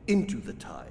into the tide.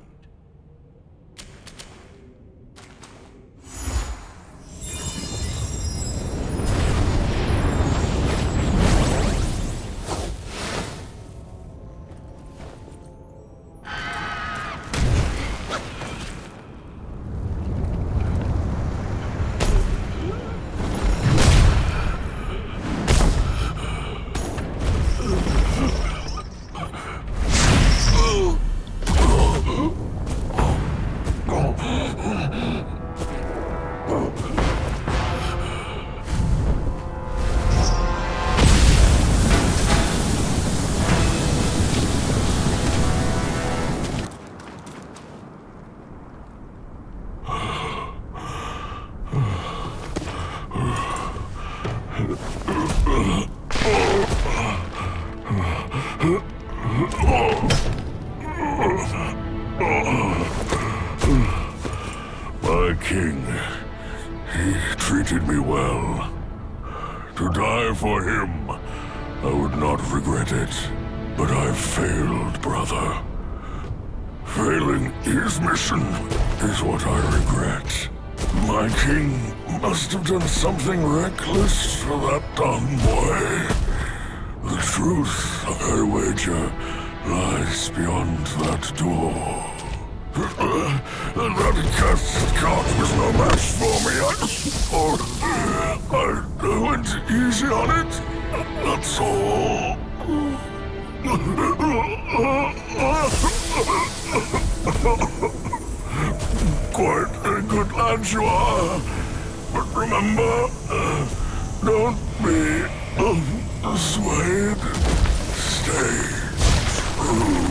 My king, he treated me well. To die for him, I would not regret it. But I failed, brother. Failing his mission is what I regret. My king must have done something reckless for that dumb boy. The truth, I wager, lies beyond that door. That cursed cart was no match for me. I went easy on it. That's all. Quite a good lad you are. But remember, don't be swayed. Stay true.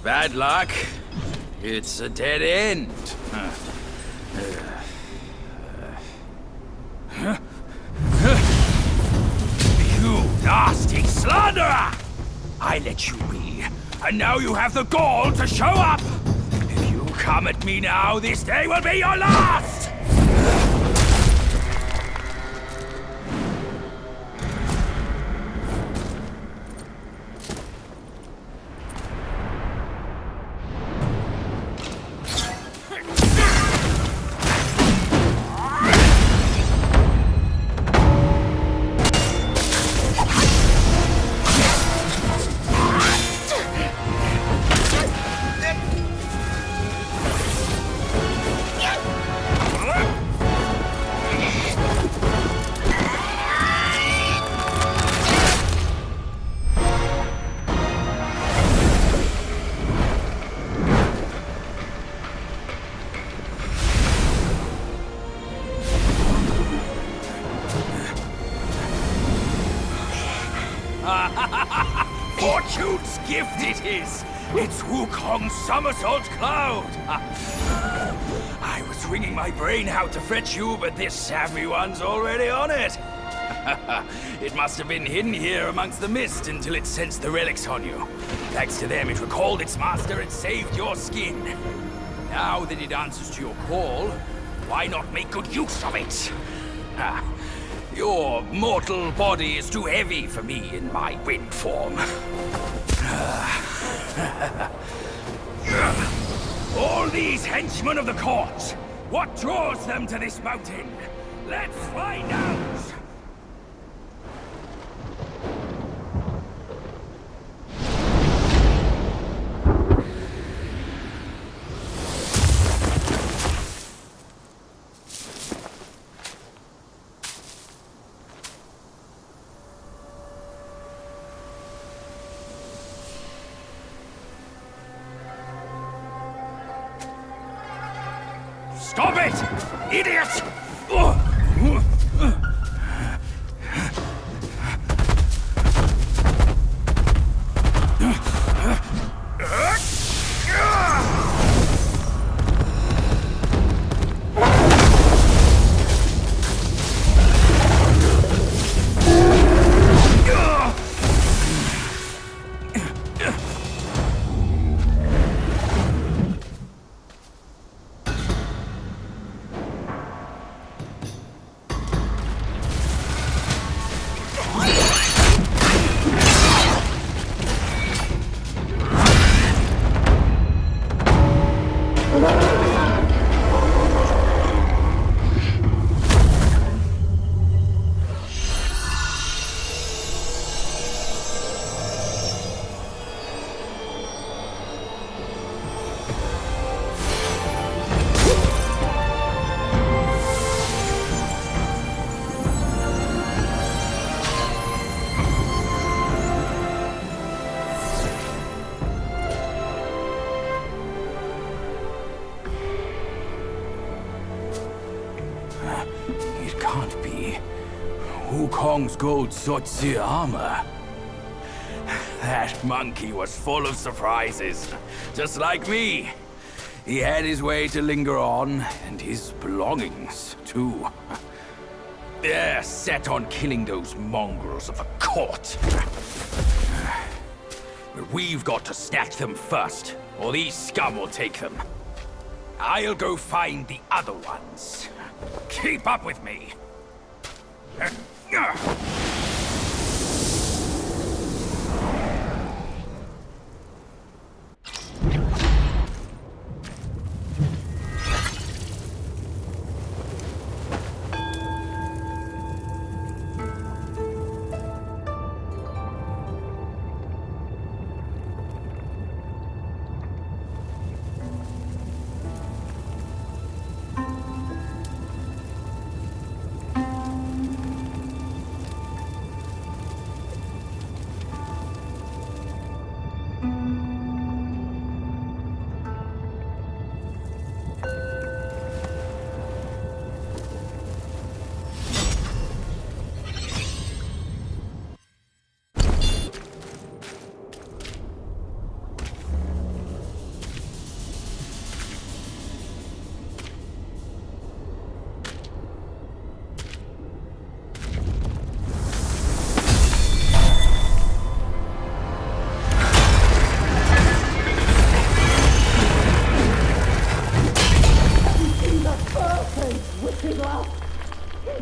Bad luck. It's a dead end. You nasty slanderer! I let you be, and now you have the gall to show up! If you come at me now, this day will be your last! Fortune's gift it is! It's Wukong's somersault cloud! I was wringing my brain how to fetch you, but this savvy one's already on it! It must have been hidden here amongst the mist until it sensed the relics on you. Thanks to them, it recalled its master and saved your skin. Now that it answers to your call, why not make good use of it? Your mortal body is too heavy for me in my wind form. All these henchmen of the court, what draws them to this mountain? Let's find out! Stop it! Idiot! It can't be. Wukong's gold Sotzi armor. That monkey was full of surprises, just like me. He had his way to linger on, and his belongings, too. They're set on killing those mongrels of a court. But we've got to snatch them first, or these scum will take them. I'll go find the other ones. Keep up with me.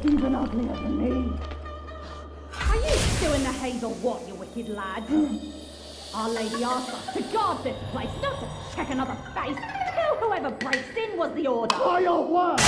Even uglier than me. Are you still in the haze or what, you wicked lad? Our Lady asked us to guard this place, not to check another face. Kill whoever breaks in was the order. By your word!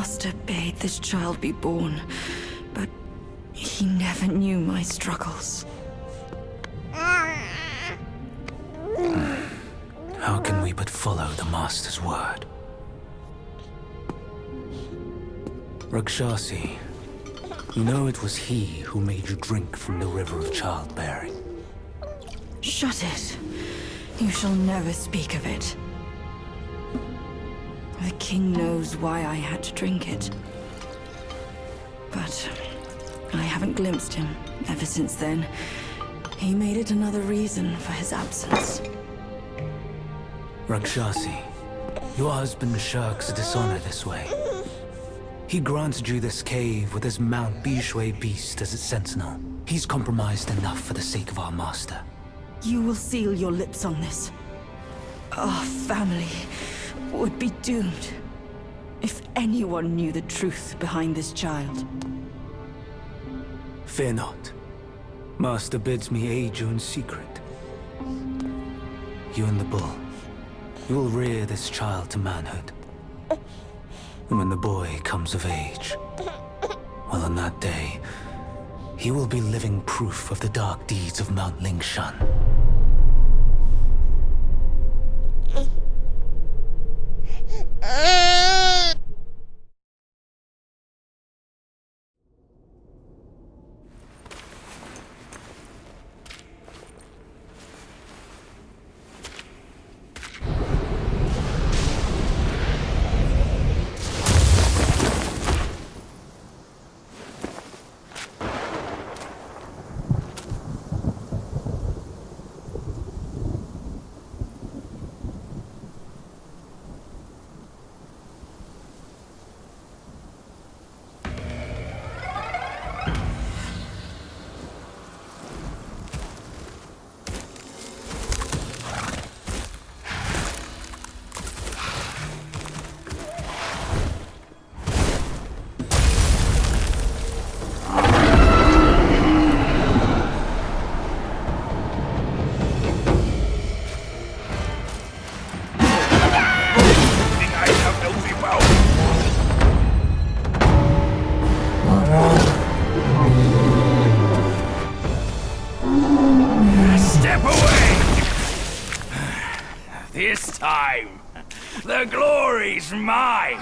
master bade this child be born, but he never knew my struggles. How can we but follow the master's word? Rakshasi, you know it was he who made you drink from the river of childbearing. Shut it. You shall never speak of it. The king knows why I had to drink it. But I haven't glimpsed him ever since then. He made it another reason for his absence. Rakshasi, your husband shirks dishonor this way. He granted you this cave with his Mount Bishui beast as its sentinel. He's compromised enough for the sake of our master. You will seal your lips on this. Our family would be doomed if anyone knew the truth behind this child. Fear not. Master bids me aid you in secret. You and the bull, you will rear this child to manhood. And when the boy comes of age, well, on that day, he will be living proof of the dark deeds of Mount Lingshan. Step away! This time, the glory's mine!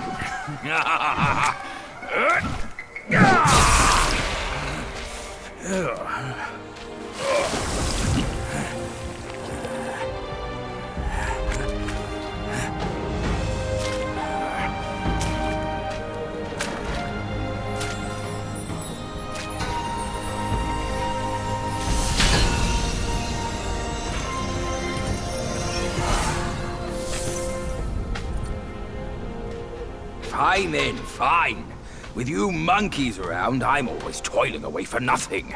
Fine then, fine. With you monkeys around, I'm always toiling away for nothing.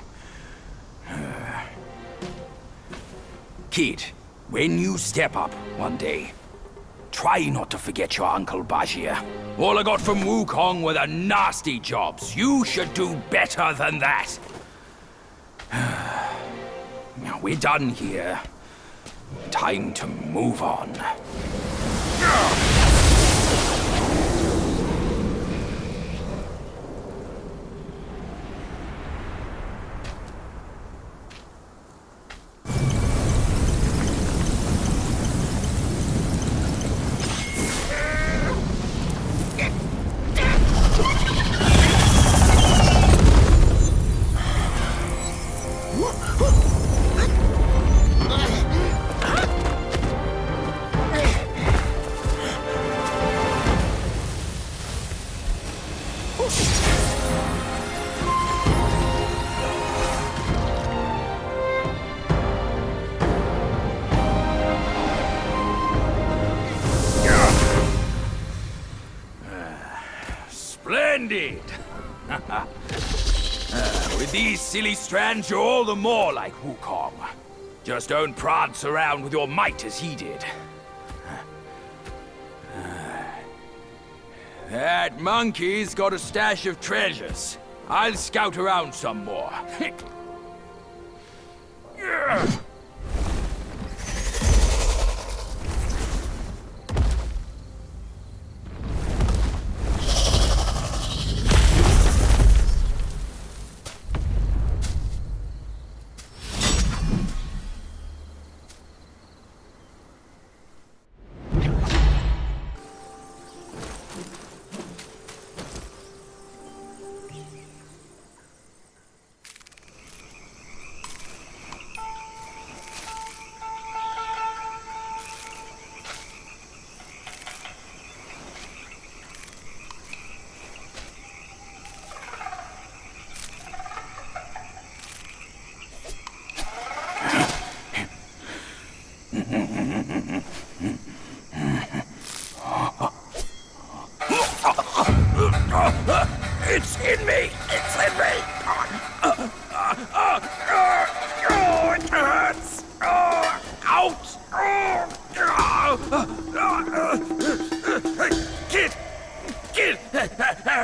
Kid, when you step up one day, try not to forget your Uncle Bajir. All I got from Wukong were the nasty jobs. You should do better than that. Now we're done here. Time to move on. Splendid! With these silly strands, you're all the more like Wukong. Just don't prance around with your might as he did. That monkey's got a stash of treasures. I'll scout around some more.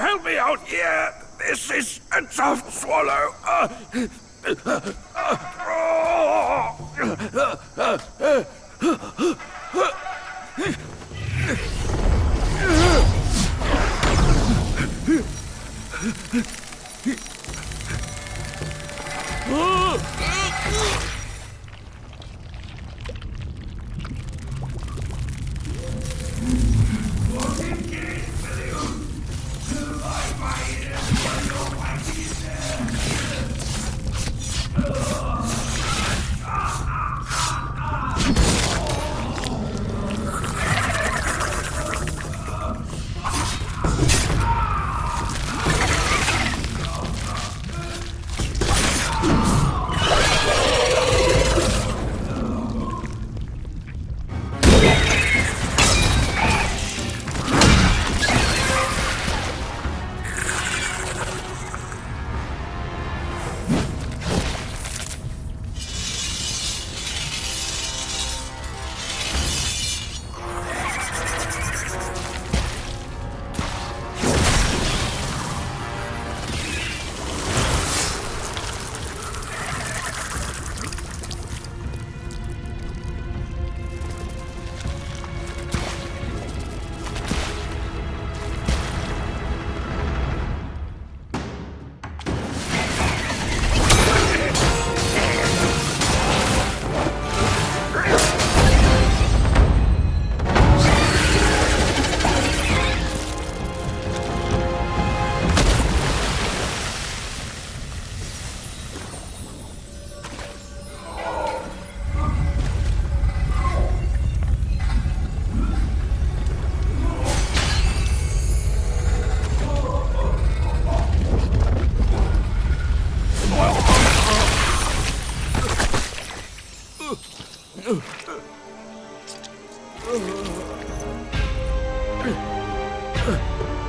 help me out here. This is a tough swallow.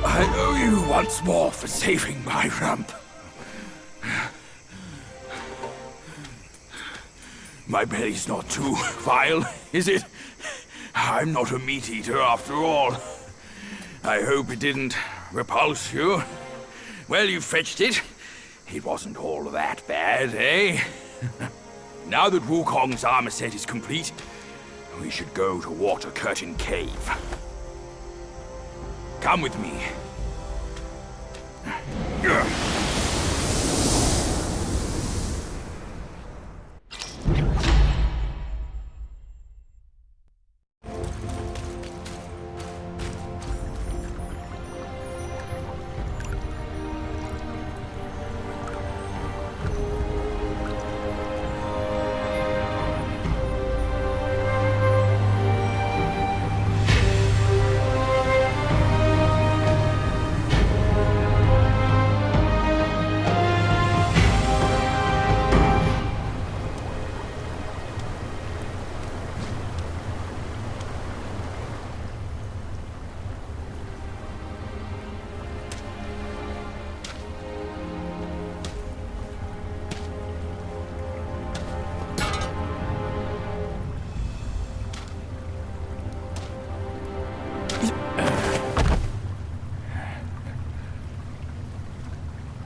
I owe you once more for saving my rump. My belly's not too vile, is it? I'm not a meat eater after all. I hope it didn't repulse you. Well, you fetched it. It wasn't all that bad, eh? Now that Wukong's armor set is complete, we should go to Water Curtain Cave. Come with me.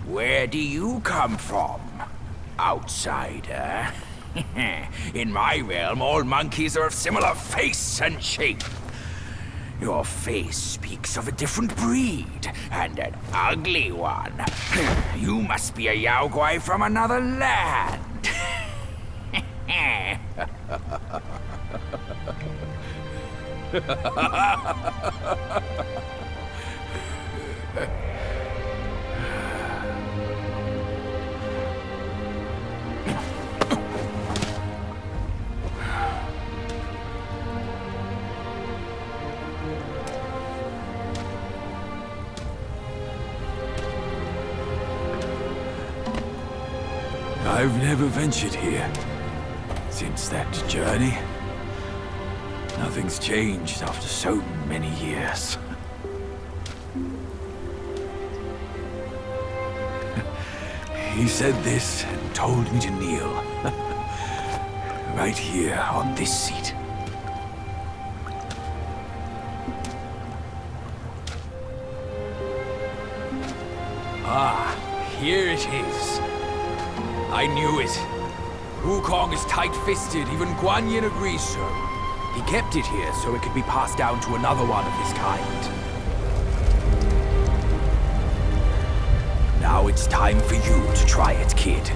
Where do you come from, outsider? In my realm, all monkeys are of similar face and shape. Your face speaks of a different breed, and an ugly one. You must be a Yao Guai from another land. I've never ventured here since that journey. Nothing's changed after so many years. He said this and told me to kneel. Right here on this seat. here it is. I knew it. Wukong is tight-fisted, even Guan Yin agrees so. He kept it here so it could be passed down to another one of his kind. Now it's time for you to try it, kid.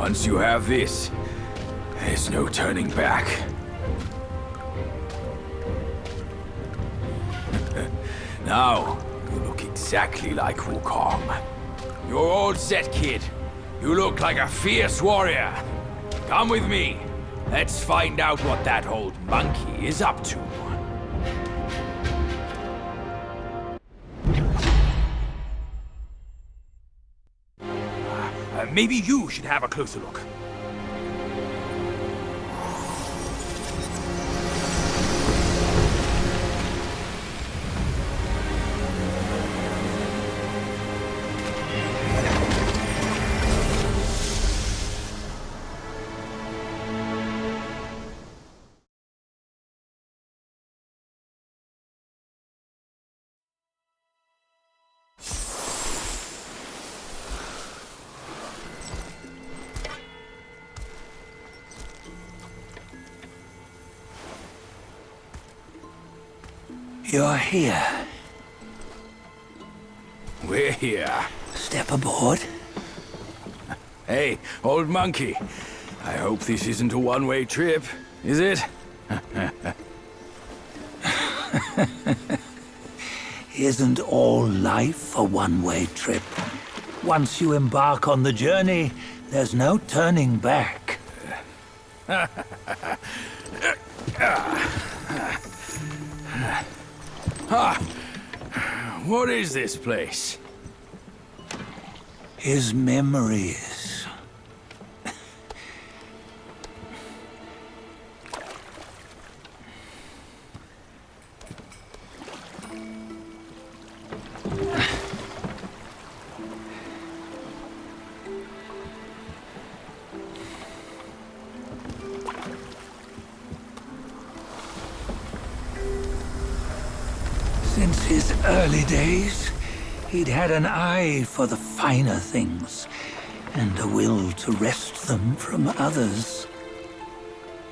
Once you have this, there's no turning back. Now, you look exactly like Wukong. You're all set, kid. You look like a fierce warrior. Come with me. Let's find out what that old monkey is up to. Maybe you should have a closer look. You're here. We're here. Step aboard. Hey, old monkey. I hope this isn't a one-way trip, is it? Isn't all life a one-way trip? Once you embark on the journey, there's no turning back. What is this place? His memories. Since his early days, he'd had an eye for the finer things, and a will to wrest them from others.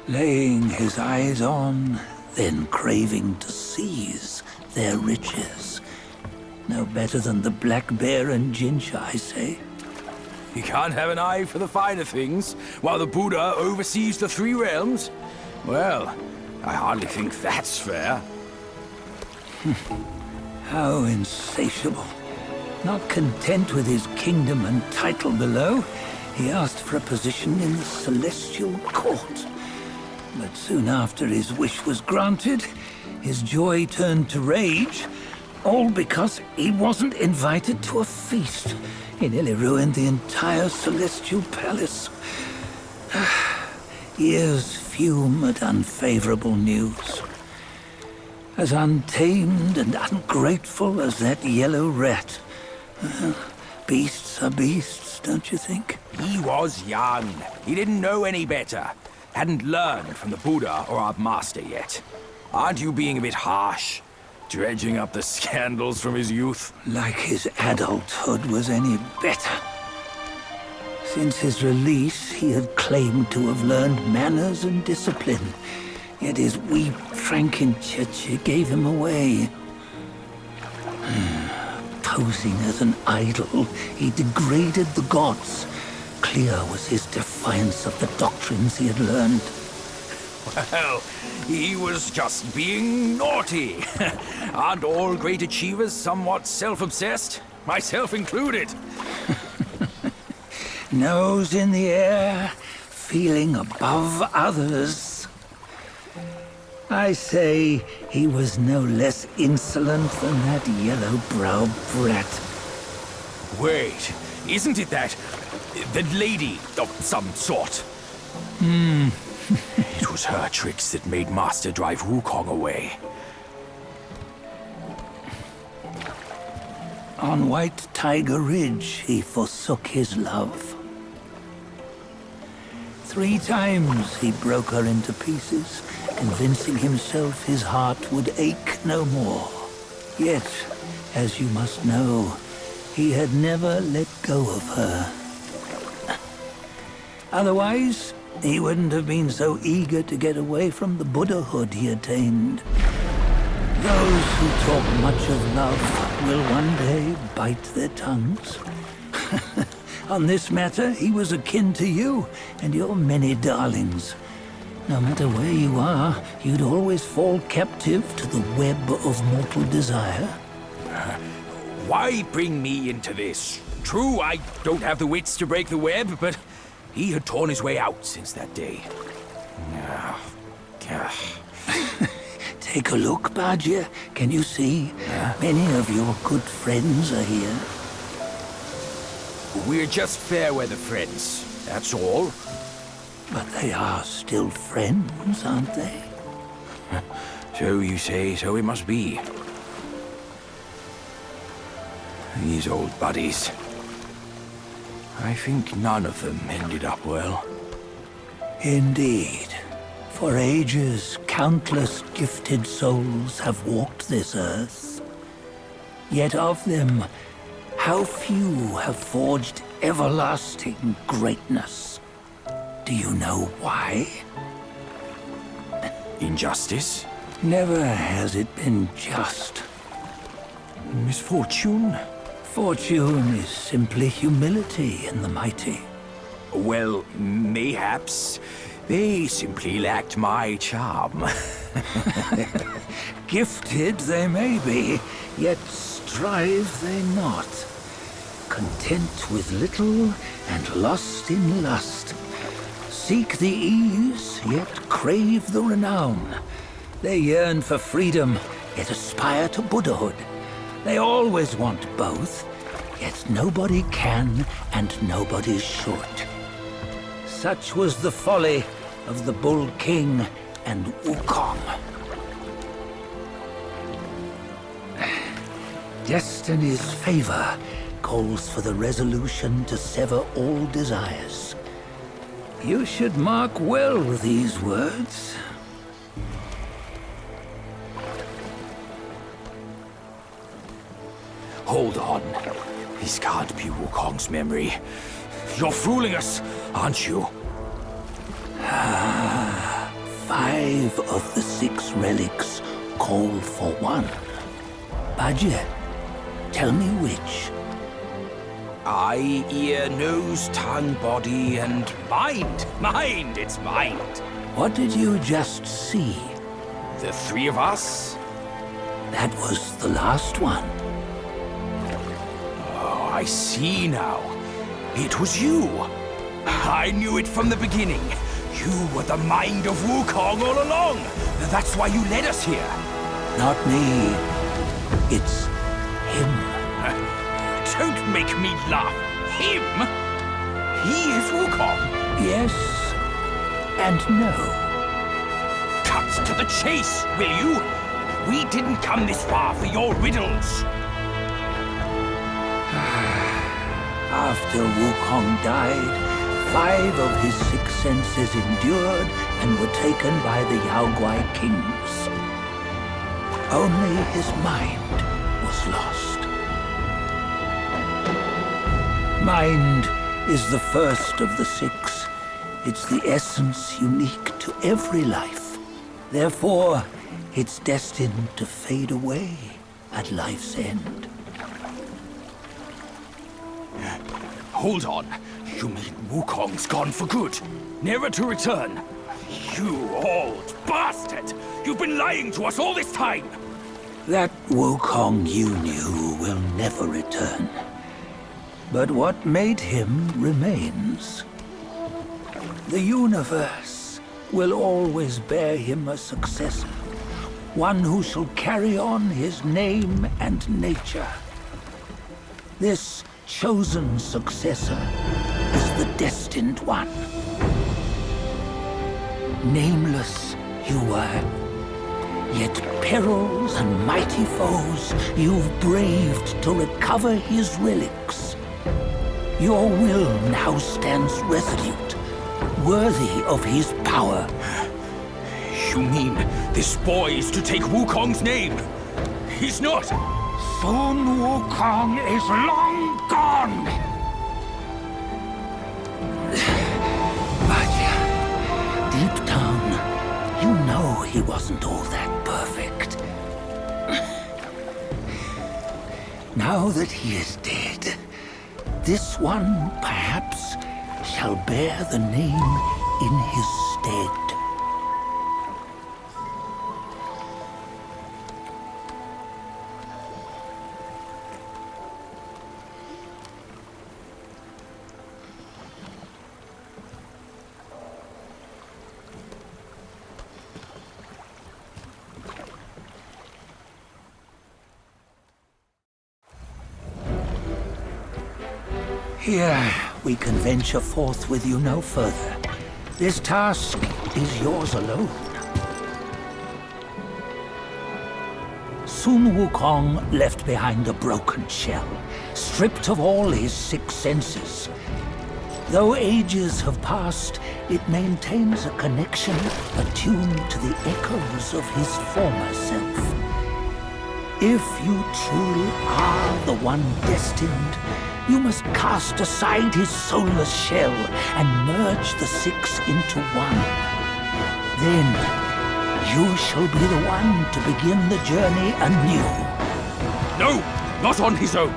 Laying his eyes on, then craving to seize their riches. No better than the black bear and ginger, I say. You can't have an eye for the finer things, while the Buddha oversees the three realms? Well, I hardly think that's fair. How insatiable. Not content with his kingdom and title below, he asked for a position in the celestial court. But soon after his wish was granted, his joy turned to rage, all because he wasn't invited to a feast. He nearly ruined the entire celestial palace. Ears fume at unfavorable news. As untamed and ungrateful as that yellow rat. Well, beasts are beasts, don't you think? He was young. He didn't know any better. Hadn't learned from the Buddha or our master yet. Aren't you being a bit harsh? Dredging up the scandals from his youth? Like his adulthood was any better. Since his release, he had claimed to have learned manners and discipline. Yet his weak Frankenchurch gave him away. Posing as an idol, he degraded the gods. Clear was his defiance of the doctrines he had learned. Well, he was just being naughty. Aren't all great achievers somewhat self-obsessed? Myself included. Nose in the air, feeling above others. I say he was no less insolent than that yellow-browed brat. Wait, isn't it that lady of some sort? It was her tricks that made Master drive Wukong away. On White Tiger Ridge, he forsook his love. 3 times he broke her into pieces, convincing himself his heart would ache no more. Yet, as you must know, he had never let go of her. Otherwise, he wouldn't have been so eager to get away from the Buddhahood he attained. Those who talk much of love will one day bite their tongues. On this matter, he was akin to you and your many darlings. No matter where you are, you'd always fall captive to the web of mortal desire. Why bring me into this? True, I don't have the wits to break the web, but he had torn his way out since that day. Take a look, Badger. Can you see? Many of your good friends are here. We're just fair weather friends, that's all. But they are still friends, aren't they? So you say, so it must be. These old buddies. I think none of them ended up well. Indeed. For ages, countless gifted souls have walked this earth. Yet of them, how few have forged everlasting greatness? Do you know why? Injustice? Never has it been just. Misfortune? Fortune is simply humility in the mighty. Well, mayhaps. They simply lacked my charm. Gifted they may be, yet strive they not. Content with little and lost in lust. Seek the ease, yet crave the renown. They yearn for freedom, yet aspire to Buddhahood. They always want both, yet nobody can and nobody should. Such was the folly of the Bull King and Wukong. Destiny's favor calls for the resolution to sever all desires. You should mark well these words. Hold on. This can't be Wukong's memory. You're fooling us, aren't you? 5 of the 6 relics call for one. Badger, tell me which. Eye, ear, nose, tongue, body, and mind. Mind, it's mind. What did you just see? The 3 of us? That was the last one. Oh, I see now. It was you. I knew it from the beginning. You were the mind of Wukong all along. That's why you led us here. Not me. It's him. Don't make me laugh. Him? He is Wukong. Yes and no. Cut to the chase, will you? We didn't come this far for your riddles. After Wukong died, 5 of his 6 senses endured and were taken by the Yaoguai kings. Only his mind was lost. Mind is the first of the 6. It's the essence unique to every life. Therefore, it's destined to fade away at life's end. Hold on. You mean Wukong's gone for good? Never to return? You old bastard! You've been lying to us all this time! That Wukong you knew will never return. But what made him remains. The universe will always bear him a successor. One who shall carry on his name and nature. This chosen successor is the destined one. Nameless you were, yet perils and mighty foes you've braved to recover his relics. Your will now stands resolute, worthy of his power. You mean this boy is to take Wukong's name? He's not! Sun Wukong is long gone! But deep down, you know he wasn't all that perfect. Now that he is dead, this one, perhaps, shall bear the name in his stead. Here, we can venture forth with you no further. This task is yours alone. Sun Wukong left behind a broken shell, stripped of all his 6 senses. Though ages have passed, it maintains a connection attuned to the echoes of his former self. If you truly are the one destined, you must cast aside his soulless shell and merge the 6 into one. Then, you shall be the one to begin the journey anew. No! Not on his own!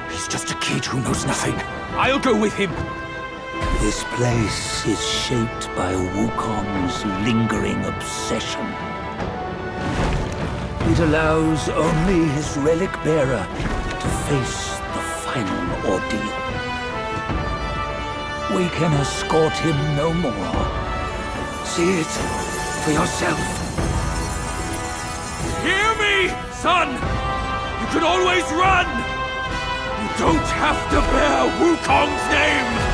He's just a kid who knows nothing. I'll go with him! This place is shaped by Wukong's lingering obsession. It allows only his relic bearer to face the final ordeal. We can escort him no more. See it for yourself. Hear me, son! You can always run! You don't have to bear Wukong's name!